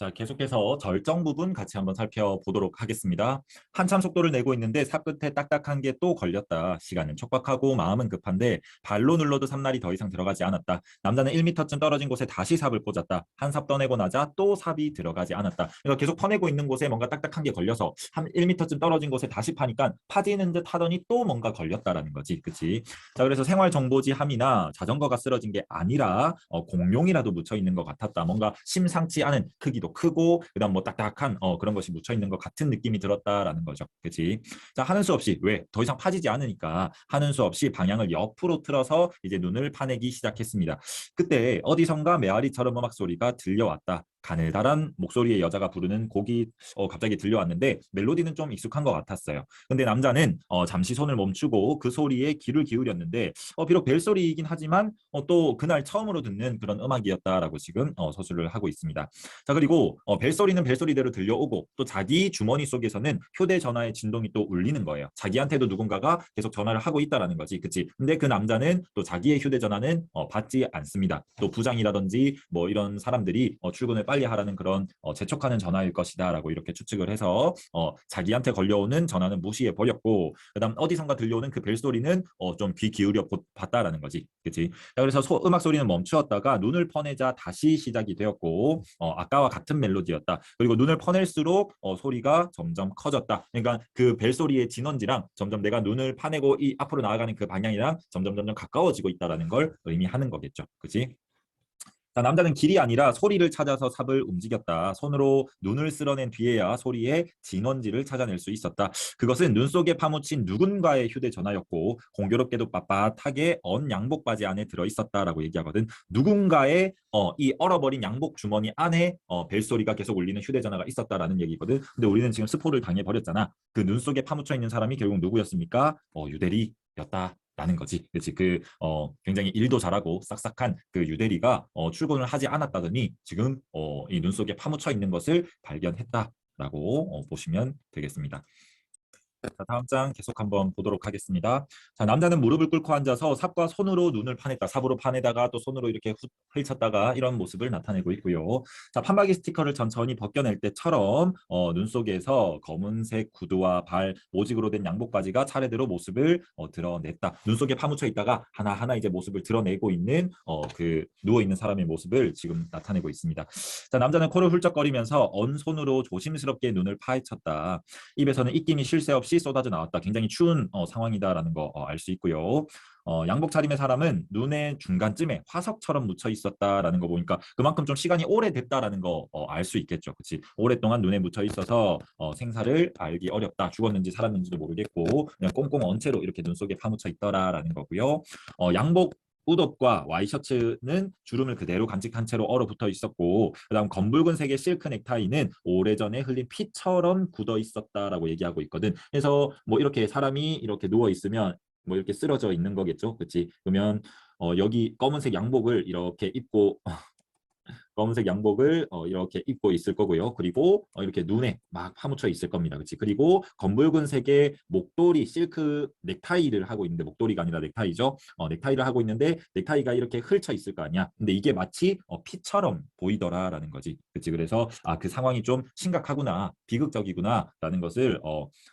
자, 계속해서 절정 부분 같이 한번 살펴보도록 하겠습니다. 한참 속도를 내고 있는데 삽 끝에 딱딱한 게 또 걸렸다. 시간은 촉박하고 마음은 급한데 발로 눌러도 삼날이 더 이상 들어가지 않았다. 남자는 1m쯤 떨어진 곳에 다시 삽을 꽂았다. 한 삽 떠내고 나자 또 삽이 들어가지 않았다. 그러니까 계속 퍼내고 있는 곳에 뭔가 딱딱한 게 걸려서 한 1m쯤 떨어진 곳에 다시 파니까 파지는 듯 하더니 또 뭔가 걸렸다라는 거지. 그치? 자, 그래서 생활정보지 함이나 자전거가 쓰러진 게 아니라 공룡이라도 묻혀 있는 것 같았다. 뭔가 심상치 않은 크기도 크고 그다음 뭐 딱딱한 그런 것이 묻혀 있는 것 같은 느낌이 들었다라는 거죠. 그렇지? 자, 하는 수 없이 왜? 더 이상 파지지 않으니까 하는 수 없이 방향을 옆으로 틀어서 이제 눈을 파내기 시작했습니다. 그때 어디선가 메아리처럼 음악 소리가 들려왔다. 가늘다란 목소리의 여자가 부르는 곡이 갑자기 들려왔는데 멜로디는 좀 익숙한 것 같았어요. 근데 남자는 잠시 손을 멈추고 그 소리에 귀를 기울였는데 비록 벨소리이긴 하지만 또 그날 처음으로 듣는 그런 음악이었다라고 지금 서술을 하고 있습니다. 자, 그리고 벨소리는 벨소리대로 들려오고 또 자기 주머니 속에서는 휴대전화의 진동이 또 울리는 거예요. 자기한테도 누군가가 계속 전화를 하고 있다라는 거지. 그치? 근데 그 남자는 또 자기의 휴대전화는 받지 않습니다. 또 부장이라든지 뭐 이런 사람들이 출근을 빨리 하라는 그런 재촉하는 전화일 것이다라고 이렇게 추측을 해서 자기한테 걸려오는 전화는 무시해 버렸고 그다음 어디선가 들려오는 그 벨소리는 좀 귀 기울여 봤다라는 거지. 그치? 자, 그래서 음악 소리는 멈추었다가 눈을 퍼내자 다시 시작이 되었고 아까와 같은 멜로디였다. 그리고 눈을 퍼낼수록 소리가 점점 커졌다. 그러니까 그 벨소리의 진원지랑 점점 내가 눈을 파내고 이 앞으로 나아가는 그 방향이랑 점점 가까워지고 있다는 걸 의미하는 거겠죠. 그치? 자, 남자는 길이 아니라 소리를 찾아서 삽을 움직였다. 손으로 눈을 쓸어낸 뒤에야 소리의 진원지를 찾아낼 수 있었다. 그것은 눈 속에 파묻힌 누군가의 휴대전화였고 공교롭게도 빳빳하게 언 양복 바지 안에 들어있었다라고 얘기하거든. 누군가의 이 얼어버린 양복 주머니 안에 벨소리가 계속 울리는 휴대전화가 있었다라는 얘기거든. 근데 우리는 지금 스포를 당해버렸잖아. 그 눈 속에 파묻혀 있는 사람이 결국 누구였습니까? 유대리였다. 라는 거지. 그렇지. 굉장히 일도 잘하고 싹싹한 그 유대리가 출근을 하지 않았다더니 지금 이 눈 속에 파묻혀 있는 것을 발견했다라고 보시면 되겠습니다. 자, 다음 장 계속 한번 보도록 하겠습니다. 자, 남자는 무릎을 꿇고 앉아서 삽과 손으로 눈을 파냈다. 삽으로 파내다가 또 손으로 이렇게 훑쳤다가 이런 모습을 나타내고 있고요. 자, 판박이 스티커를 천천히 벗겨낼 때처럼 눈 속에서 검은색 구두와 발, 모직으로 된 양복 바지가 차례대로 모습을 드러냈다. 눈 속에 파묻혀 있다가 하나하나 이제 모습을 드러내고 있는 그 누워있는 사람의 모습을 지금 나타내고 있습니다. 자, 남자는 코를 훌쩍거리면서 언 손으로 조심스럽게 눈을 파헤쳤다. 입에서는 입김이 쉴 새 없이 쏟아져 나왔다. 굉장히 추운 상황이다라는 거 알 수 있고요. 양복 차림의 사람은 눈의 중간쯤에 화석처럼 묻혀 있었다라는 거 보니까 그만큼 좀 시간이 오래됐다라는 거 알 수 있겠죠. 그렇지? 오랫동안 눈에 묻혀 있어서 생사를 알기 어렵다. 죽었는지 살았는지도 모르겠고 그냥 꽁꽁 언 채로 이렇게 눈 속에 파묻혀 있더라라는 거고요. 양복 옷과 와이셔츠는 주름을 그대로 간직한 채로 얼어붙어 있었고 그다음 검붉은색의 실크 넥타이는 오래전에 흘린 피처럼 굳어 있었다라고 얘기하고 있거든. 그래서 뭐 이렇게 사람이 이렇게 누워 있으면 뭐 이렇게 쓰러져 있는 거겠죠. 그렇지? 그러면 여기 검은색 양복을 이렇게 입고 검은색 양복을 이렇게 입고 있을 거고요. 그리고 이렇게 눈에 막 파묻혀 있을 겁니다. 그렇지? 그리고 검붉은색의 목도리 실크 넥타이를 하고 있는데 목도리가 아니라 넥타이죠. 넥타이를 하고 있는데 넥타이가 이렇게 펼쳐 있을 거 아니야. 근데 이게 마치 피처럼 보이더라라는 거지. 그렇지? 그래서 그 상황이 좀 심각하구나, 비극적이구나라는 것을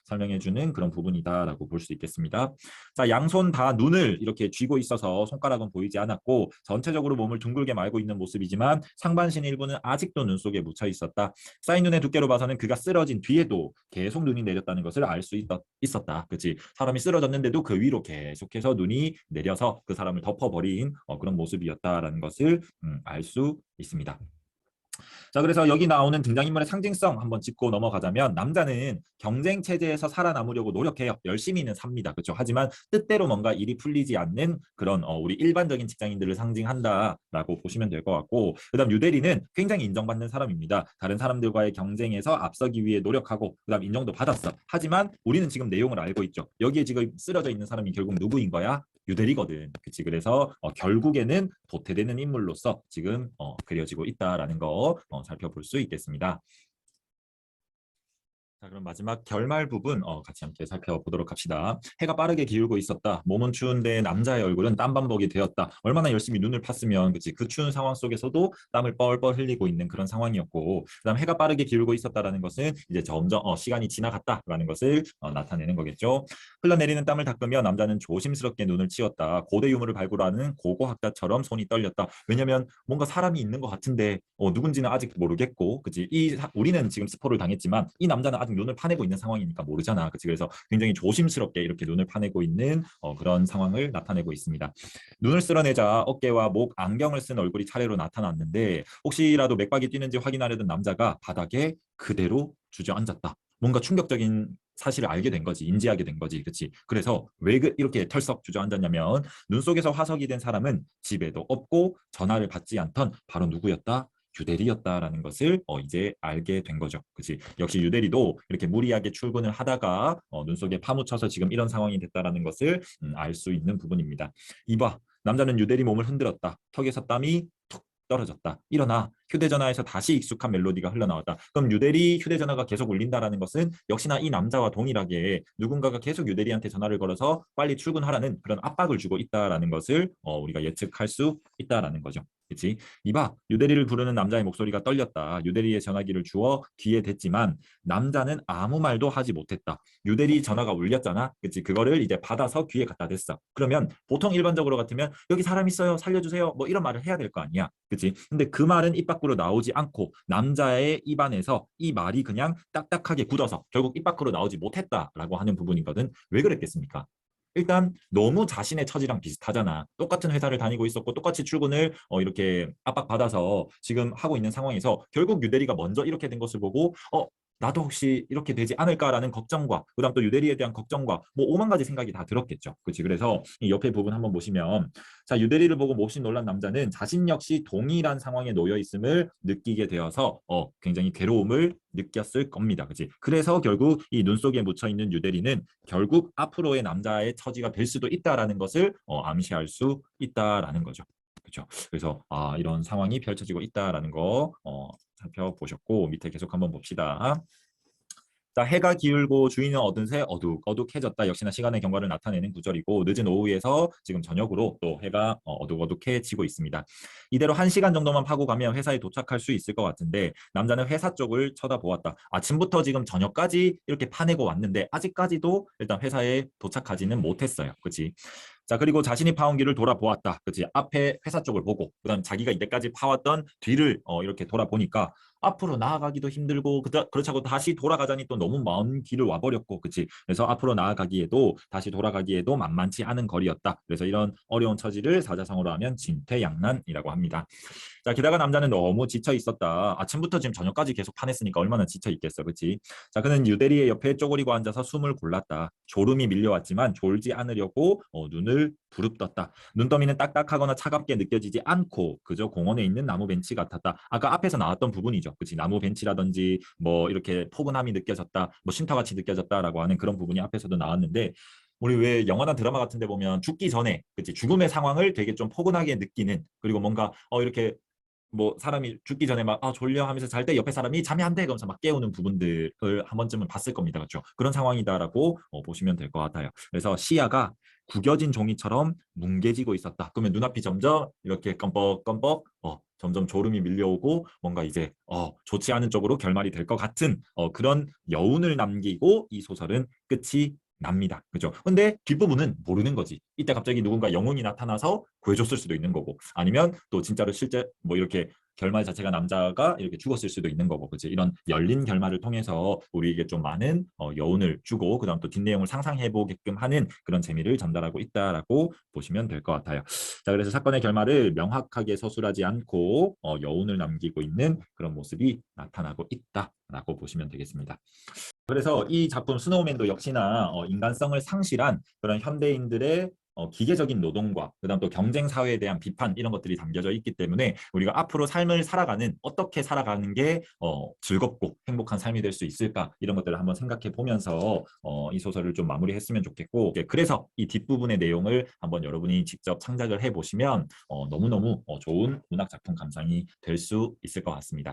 설명해주는 그런 부분이다라고 볼 수 있겠습니다. 자, 양손 다 눈을 이렇게 쥐고 있어서 손가락은 보이지 않았고 전체적으로 몸을 둥글게 말고 있는 모습이지만 상반신 일부는 아직도 눈 속에 묻혀 있었다. 쌓인 눈의 두께로 봐서는 그가 쓰러진 뒤에도 계속 눈이 내렸다는 것을 알 수 있었다. 그렇지? 사람이 쓰러졌는데도 그 위로 계속해서 눈이 내려서 그 사람을 덮어버린 그런 모습이었다라는 것을 알 수 있습니다. 자, 그래서 여기 나오는 등장인물의 상징성 한번 짚고 넘어가자면 남자는 경쟁 체제에서 살아남으려고 노력해요. 열심히는 삽니다. 그렇죠? 하지만 뜻대로 뭔가 일이 풀리지 않는 그런 우리 일반적인 직장인들을 상징한다라고 보시면 될 것 같고 그다음 유대리는 굉장히 인정받는 사람입니다. 다른 사람들과의 경쟁에서 앞서기 위해 노력하고 그다음 인정도 받았어. 하지만 우리는 지금 내용을 알고 있죠. 여기에 지금 쓰러져 있는 사람이 결국 누구인 거야? 유대리거든. 그치? 그래서 결국에는 도태되는 인물로서 지금 그려지고 있다라는 거 살펴볼 수 있겠습니다. 자, 그럼 마지막 결말 부분 같이 함께 살펴보도록 합시다. 해가 빠르게 기울고 있었다. 몸은 추운데 남자의 얼굴은 땀범벅이 되었다. 얼마나 열심히 눈을 팠으면 그치 그 추운 상황 속에서도 땀을 뻘뻘 흘리고 있는 그런 상황이었고, 그다음 해가 빠르게 기울고 있었다라는 것은 이제 점점 시간이 지나갔다라는 것을 나타내는 거겠죠. 흘러내리는 땀을 닦으며 남자는 조심스럽게 눈을 치웠다. 고대 유물을 발굴하는 고고학자처럼 손이 떨렸다. 왜냐면 뭔가 사람이 있는 것 같은데 누군지는 아직 모르겠고, 그치 우리는 지금 스포를 당했지만 이 남자는 아직 눈을 파내고 있는 상황이니까 모르잖아. 그치? 그래서 굉장히 조심스럽게 이렇게 눈을 파내고 있는 그런 상황을 나타내고 있습니다. 눈을 쓸어내자 어깨와 목, 안경을 쓴 얼굴이 차례로 나타났는데, 혹시라도 맥박이 뛰는지 확인하려던 남자가 바닥에 그대로 주저앉았다. 뭔가 충격적인 사실을 알게 된 거지, 인지하게 된 거지, 그렇지? 그래서 왜 이렇게 털썩 주저앉았냐면, 눈 속에서 화석이 된 사람은 집에도 없고 전화를 받지 않던 바로 누구였다? 유대리였다라는 것을 이제 알게 된 거죠. 그치? 역시 유대리도 이렇게 무리하게 출근을 하다가 눈 속에 파묻혀서 지금 이런 상황이 됐다라는 것을 알 수 있는 부분입니다. 이봐, 남자는 유대리 몸을 흔들었다. 턱에서 땀이 툭 떨어졌다. 일어나. 휴대전화에서 다시 익숙한 멜로디가 흘러나왔다. 그럼 유대리 휴대전화가 계속 울린다라는 것은 역시나 이 남자와 동일하게 누군가가 계속 유대리한테 전화를 걸어서 빨리 출근하라는 그런 압박을 주고 있다라는 것을 우리가 예측할 수 있다라는 거죠. 그치? 이봐, 유대리를 부르는 남자의 목소리가 떨렸다. 유대리의 전화기를 주워 귀에 댔지만 남자는 아무 말도 하지 못했다. 유대리 전화가 울렸잖아. 그치? 그거를 이제 받아서 귀에 갖다 댔어. 그러면 보통 일반적으로 같으면 여기 사람 있어요. 살려주세요. 뭐 이런 말을 해야 될 거 아니야. 그치? 근데 그 말은 입 밖으로 나오지 않고 남자의 입안에서 이 말이 그냥 딱딱하게 굳어서 결국 입 밖으로 나오지 못했다라고 하는 부분이거든. 왜 그랬겠습니까? 일단 너무 자신의 처지랑 비슷하잖아. 똑같은 회사를 다니고 있었고 똑같이 출근을 이렇게 압박받아서 지금 하고 있는 상황에서 결국 유대리가 먼저 이렇게 된 것을 보고 나도 혹시 이렇게 되지 않을까라는 걱정과 그다음 또 유대리에 대한 걱정과 뭐 오만 가지 생각이 다 들었겠죠. 그렇지? 그래서 이 옆에 부분 한번 보시면, 자, 유대리를 보고 몹시 놀란 남자는 자신 역시 동일한 상황에 놓여 있음을 느끼게 되어서 굉장히 괴로움을 느꼈을 겁니다. 그렇지? 그래서 결국 이 눈 속에 묻혀 있는 유대리는 결국 앞으로의 남자의 처지가 될 수도 있다라는 것을 암시할 수 있다라는 거죠. 그렇죠? 그래서 이런 상황이 펼쳐지고 있다라는 거 살펴보셨고, 밑에 계속 한번 봅시다. 자, 해가 기울고 주인은 어느새 어둑어둑해졌다. 역시나 시간의 경과를 나타내는 구절이고, 늦은 오후에서 지금 저녁으로 또 해가 어둑어둑해지고 있습니다. 이대로 1시간 정도만 파고 가면 회사에 도착할 수 있을 것 같은데, 남자는 회사 쪽을 쳐다보았다. 아침부터 지금 저녁까지 이렇게 파내고 왔는데 아직까지도 일단 회사에 도착하지는 못했어요. 그렇지? 자, 그리고 자신이 파온 길을 돌아보았다. 그치? 앞에 회사 쪽을 보고, 그다음 자기가 이때까지 파왔던 뒤를 이렇게 돌아보니까 앞으로 나아가기도 힘들고, 그렇다고 다시 돌아가자니 또 너무 먼 길을 와버렸고, 그치? 그래서 앞으로 나아가기에도 다시 돌아가기에도 만만치 않은 거리였다. 그래서 이런 어려운 처지를 사자성어로 하면 진퇴양난이라고 합니다. 자, 게다가 남자는 너무 지쳐 있었다. 아침부터 지금 저녁까지 계속 파냈으니까 얼마나 지쳐 있겠어, 그렇지? 자, 그는 유대리의 옆에 쪼그리고 앉아서 숨을 골랐다. 졸음이 밀려왔지만 졸지 않으려고 눈을 부릅떴다. 눈더미는 딱딱하거나 차갑게 느껴지지 않고 그저 공원에 있는 나무 벤치 같았다. 아까 앞에서 나왔던 부분이죠, 그렇지? 나무 벤치라든지 뭐 이렇게 포근함이 느껴졌다, 뭐 쉼터같이 느껴졌다라고 하는 그런 부분이 앞에서도 나왔는데, 우리 왜 영화나 드라마 같은 데 보면 죽기 전에, 그치, 죽음의 상황을 되게 좀 포근하게 느끼는, 그리고 뭔가 이렇게 뭐 사람이 죽기 전에 막 졸려 하면서 잘 때 옆에 사람이 잠이 안 돼 그러면서 막 깨우는 부분들을 한 번쯤은 봤을 겁니다. 그렇죠? 그런 상황이다라고 보시면 될 것 같아요. 그래서 시야가 구겨진 종이처럼 뭉개지고 있었다. 그러면 눈앞이 점점 이렇게 껌뻑껌뻑 점점 졸음이 밀려오고 뭔가 이제 좋지 않은 쪽으로 결말이 될 것 같은 그런 여운을 남기고 이 소설은 끝이 납니다. 그죠? 근데 뒷부분은 모르는 거지. 이때 갑자기 누군가 영혼이 나타나서 구해줬을 수도 있는 거고, 아니면 또 진짜로 실제 뭐 이렇게 결말 자체가 남자가 이렇게 죽었을 수도 있는 거고, 그치? 이런 열린 결말을 통해서 우리에게 좀 많은 여운을 주고, 그다음 또 뒷내용을 상상해 보게끔 하는 그런 재미를 전달하고 있다라고 보시면 될 것 같아요. 자, 그래서 사건의 결말을 명확하게 서술하지 않고 여운을 남기고 있는 그런 모습이 나타나고 있다라고 보시면 되겠습니다. 그래서 이 작품 스노우맨도 역시나 인간성을 상실한 그런 현대인들의 기계적인 노동과 그다음 또 경쟁 사회에 대한 비판 이런 것들이 담겨져 있기 때문에 우리가 앞으로 삶을 살아가는 어떻게 살아가는 게 즐겁고 행복한 삶이 될 수 있을까 이런 것들을 한번 생각해 보면서 이 소설을 좀 마무리했으면 좋겠고 그래서 이 뒷부분의 내용을 한번 여러분이 직접 창작을 해 보시면 너무너무 좋은 문학 작품 감상이 될 수 있을 것 같습니다.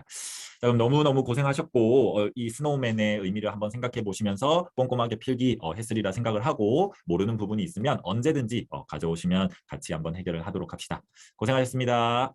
자, 그럼 너무너무 고생하셨고 이 스노우맨의 의미를 한번 생각해 보시면서 꼼꼼하게 필기 했으리라 생각을 하고 모르는 부분이 있으면 언제든지 가져오시면 같이 한번 해결을 하도록 합시다. 고생하셨습니다.